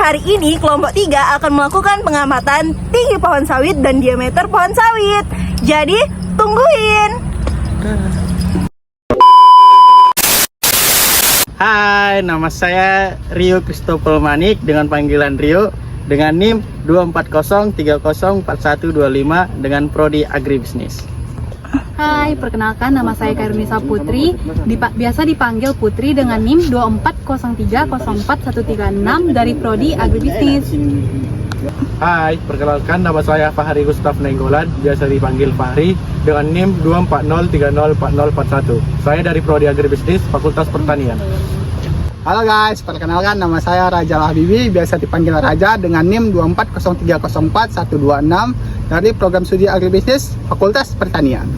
hari ini kelompok 3 akan melakukan pengamatan tinggi pohon sawit dan diameter pohon sawit. Jadi, tungguin. Hai, nama saya Rio Christopher Manik dengan panggilan Rio dengan NIM 240304125 dengan Prodi Agribisnis. Hai, perkenalkan nama saya Karunisa Putri, biasa dipanggil Putri dengan NIM 240304136 dari Prodi Agribisnis. Hai, perkenalkan nama saya Fahri Gustaf Nenggolan, biasa dipanggil Fahri dengan NIM 240304041. Saya dari Prodi Agribisnis, Fakultas Pertanian. Halo guys, perkenalkan nama saya Raja Habibi, biasa dipanggil Raja dengan NIM 240304126 dari Program Studi Agribisnis Fakultas Pertanian.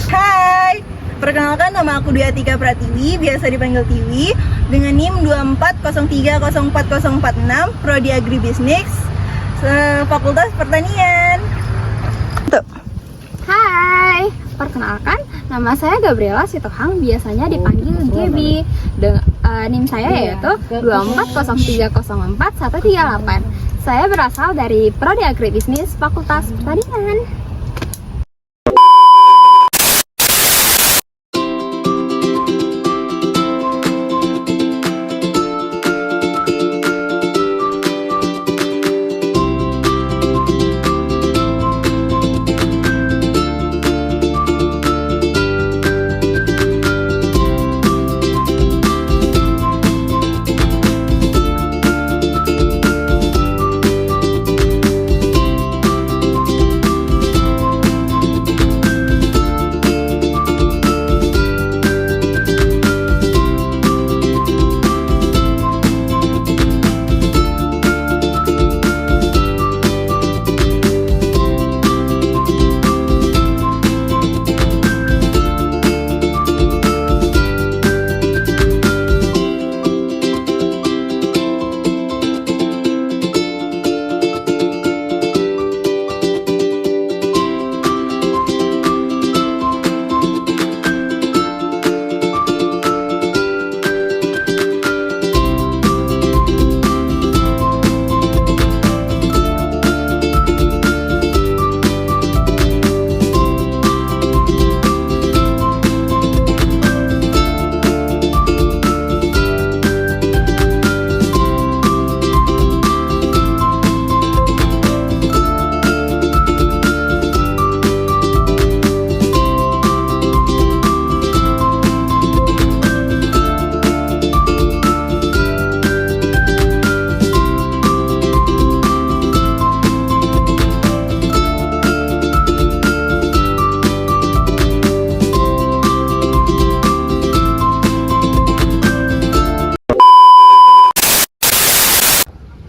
Hai, perkenalkan nama aku Dwi Atika Pratiwi, biasa dipanggil Tiwi, dengan NIM 240304046, Prodi Agribisnis, Fakultas Pertanian. Hai, perkenalkan nama saya Gabriela Sitohang, biasanya dipanggil Gaby. NIM saya yaitu 240304138. Saya berasal dari Prodi Agribisnis Fakultas Pertanian.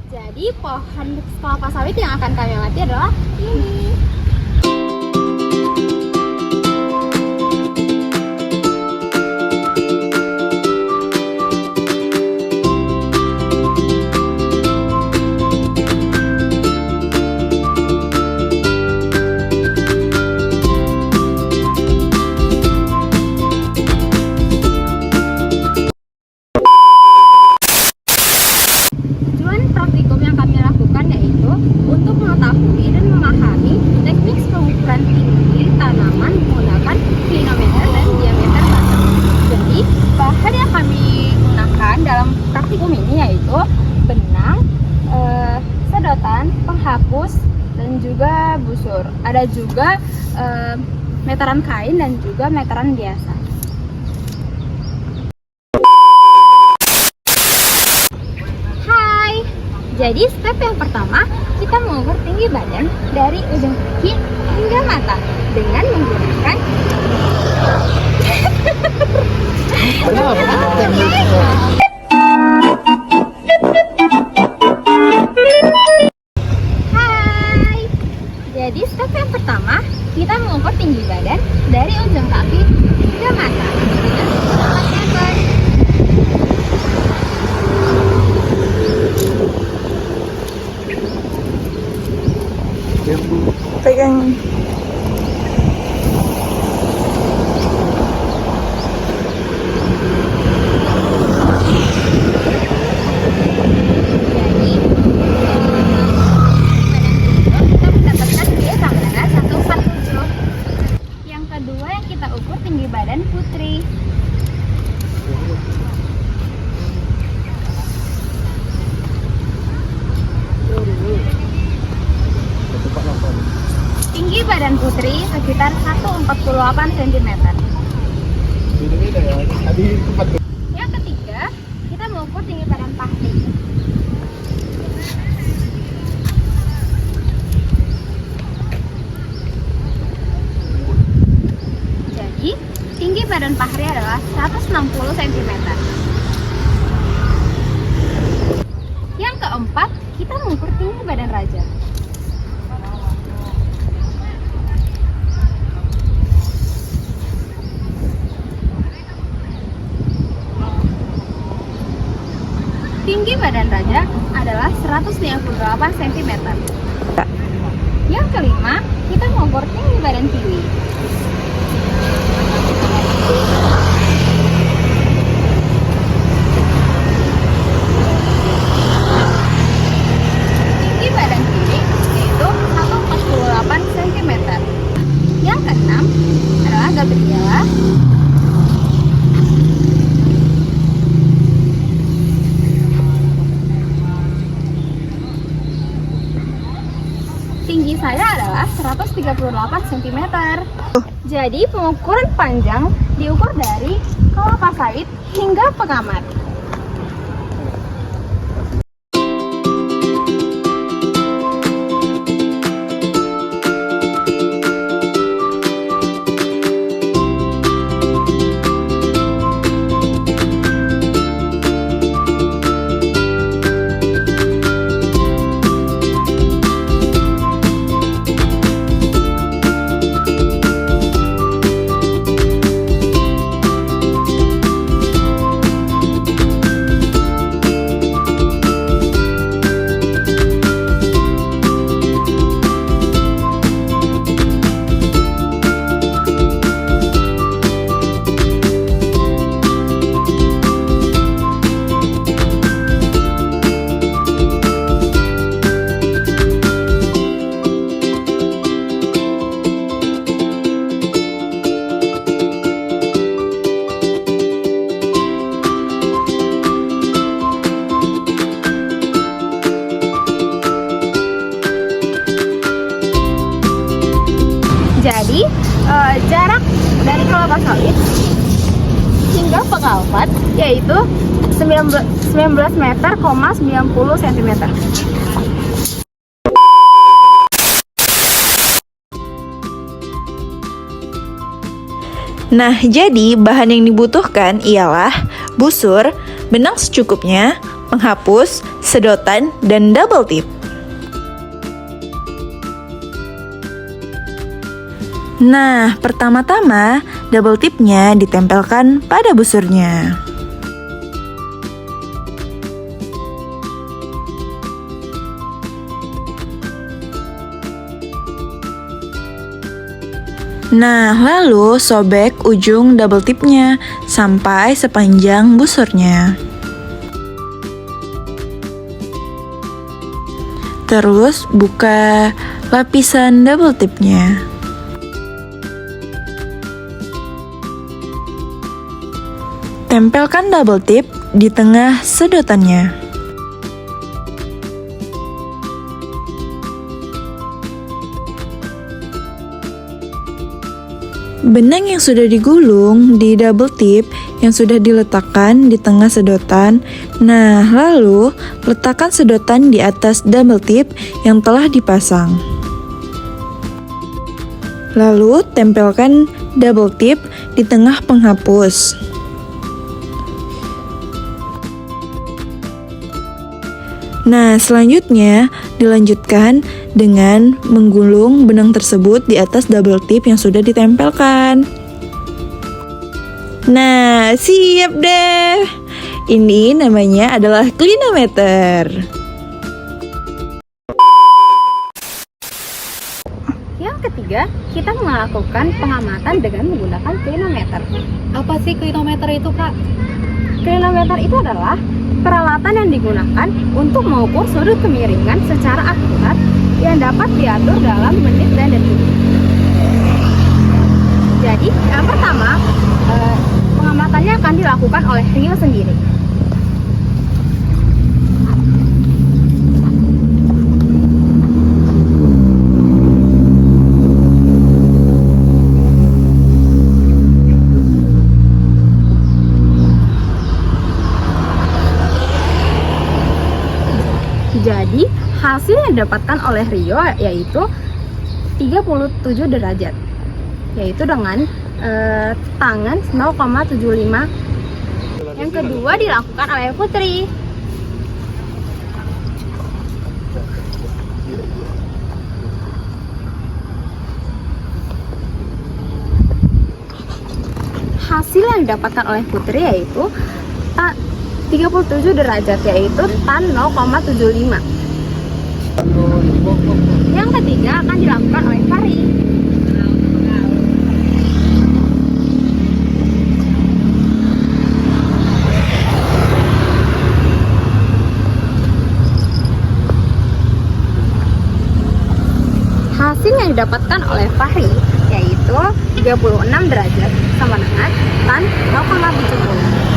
Jadi pohon kelapa sawit yang akan kami amati adalah ini. Praktikum yang kami lakukan yaitu untuk mengetahui dan memahami teknik pengukuran tinggi tanaman menggunakan klinometer dan diameter batang. Jadi bahan yang kami gunakan dalam praktikum ini yaitu benang, sedotan, penghapus, dan juga busur. Ada juga meteran kain dan juga meteran biasa. Jadi step yang pertama, kita mengukur tinggi badan dari ujung kaki hingga mata dengan menggunakan Hai. Jadi step yang pertama, kita mengukur tinggi badan dari ujung kaki hingga mata dengan menggunakan telepon. Pegang. mengukur tinggi badan Putri. Tinggi badan Putri sekitar 148 cm. Beda-beda ya. Tadi 4. Yang ketiga, kita mengukur tinggi badan Fahri. Jadi, tinggi badan Fahri adalah 160 cm. Yang keempat, kita mengukur tinggi badan Raja. Tinggi badan Raja adalah 158 cm. Yang kelima, kita mengukur tinggi badan Kiwi. Tinggi badan Kiwi yaitu 148 cm. Yang keenam adalah Gabriela. Tinggi saya adalah 138 cm. Jadi pengukuran panjang diukur dari kelapa sawit hingga pengamat. Jadi jarak dari kelapa sawit hingga pengamat yaitu 19 meter, 90 cm. Nah, jadi bahan yang dibutuhkan ialah busur, benang secukupnya, penghapus, sedotan, dan double tip. Nah, pertama-tama double tipnya ditempelkan pada busurnya. Nah, lalu sobek ujung double tipnya sampai sepanjang busurnya. Terus buka lapisan double tipnya. Tempelkan double tip di tengah sedotannya. Benang yang sudah digulung di double tip yang sudah diletakkan di tengah sedotan. Nah, lalu letakkan sedotan di atas double tip yang telah dipasang. Lalu tempelkan double tip di tengah penghapus. Nah, selanjutnya dilanjutkan dengan menggulung benang tersebut di atas double tip yang sudah ditempelkan. Nah, siap deh. Ini namanya adalah clinometer. Yang ketiga, kita melakukan pengamatan dengan menggunakan clinometer. Apa sih clinometer itu, Kak? Clinometer itu adalah peralatan yang digunakan untuk mengukur sudut kemiringan secara akurat yang dapat diatur dalam menit dan detik. Jadi yang pertama pengamatannya akan dilakukan oleh Rio sendiri. Jadi hasil yang didapatkan oleh Rio yaitu 37 derajat, yaitu dengan tangan 0,75. Yang kedua dilakukan oleh Putri. Hasil yang didapatkan oleh Putri yaitu 37 derajat, yaitu tan 0,75. Yang ketiga akan dilakukan oleh Fahri. Hasil yang didapatkan oleh Fahri yaitu 36 derajat sama dengan tan 0,70.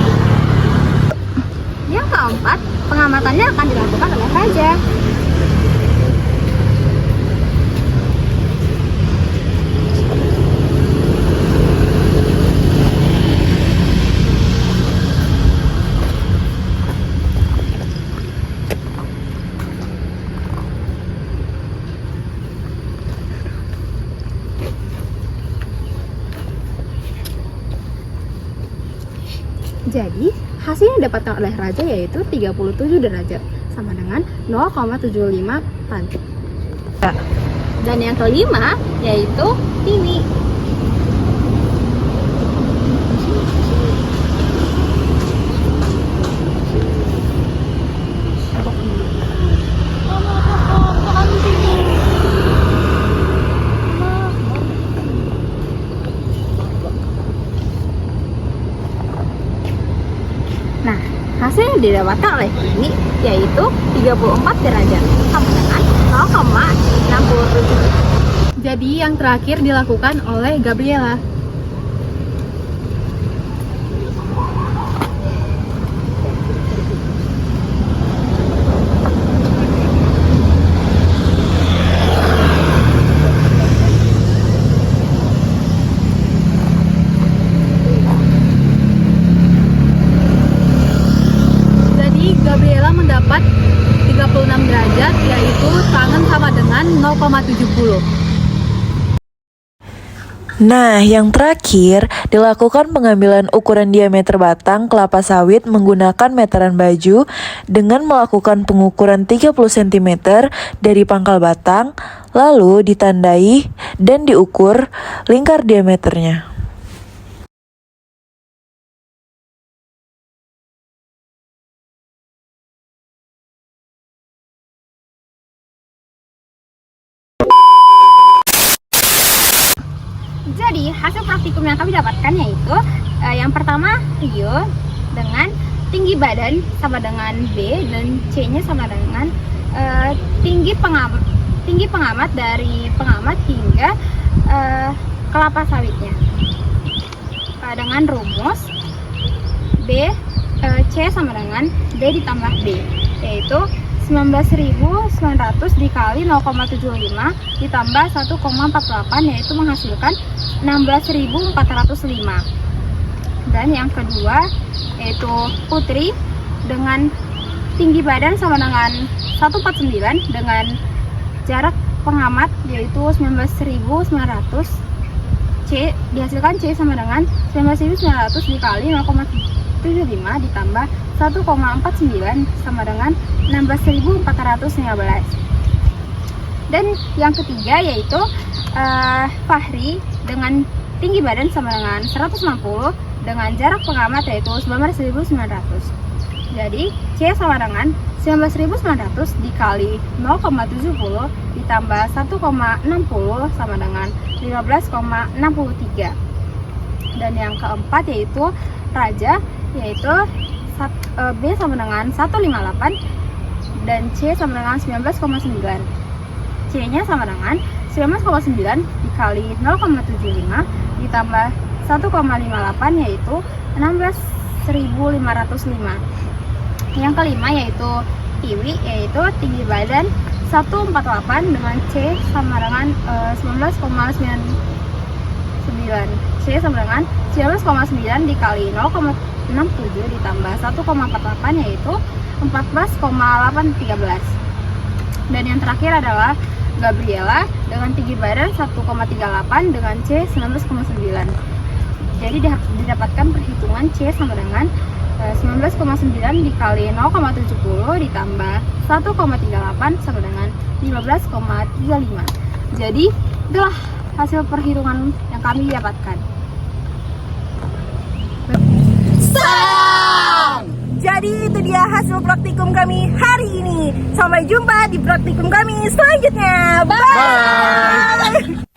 Yang keempat, pengamatannya akan dilakukan oleh Raja. Jadi, hasil yang didapatkan oleh Raja yaitu 37 derajat sama dengan 0,75 tan. Dan yang kelima yaitu Tini. Nah, hasil yang didapatkan oleh Tini yaitu 34 derajat sama dengan 0,67. Jadi yang terakhir dilakukan oleh Gabriela. Gabriela mendapat 36 derajat, yaitu tangan sama dengan 0,70. Nah, yang terakhir dilakukan pengambilan ukuran diameter batang kelapa sawit menggunakan meteran baju dengan melakukan pengukuran 30 cm dari pangkal batang, lalu ditandai dan diukur lingkar diameternya. Jadi hasil praktikum yang kami dapatkan yaitu yang pertama Rio dengan tinggi badan sama dengan B dan C-nya sama dengan tinggi pengamat dari pengamat hingga kelapa sawitnya dengan rumus C sama dengan D ditambah B, yaitu 19.900 dikali 0,75 ditambah 1,48 yaitu menghasilkan 16.405. Dan yang kedua yaitu Putri dengan tinggi badan sama dengan 149 dengan jarak pengamat yaitu 19.900, C dihasilkan C sama dengan 19.900 dikali 0,75 ditambah 1,49 sama dengan 16.415. Dan yang ketiga yaitu Fahri dengan tinggi badan sama dengan 160 dengan jarak pengamat yaitu 19.900. Jadi C sama dengan 19.900 dikali 0,70 ditambah 1,60 sama dengan 15,63. Dan yang keempat yaitu Raja, yaitu B sama dengan 158 dan C sama dengan 19,9. C nya sama dengan 19,9 dikali 0,75 ditambah 1,58 yaitu 16.505. Yang kelima yaitu Tiwi, yaitu tinggi badan 148 dengan C sama dengan 19,99. C sama dengan 19,9 dikali 0,67 ditambah 1,48 yaitu 14,813. Dan yang terakhir adalah Gabriela dengan tinggi badan 1,38 dengan C 19,9. Jadi didapatkan perhitungan C sama dengan 19,9 dikali 0,70 ditambah 1,38 sama dengan 15,35. Jadi itulah hasil perhitungan yang kami dapatkan. Jadi itu dia hasil praktikum kami hari ini. Sampai jumpa di praktikum kami selanjutnya. Bye.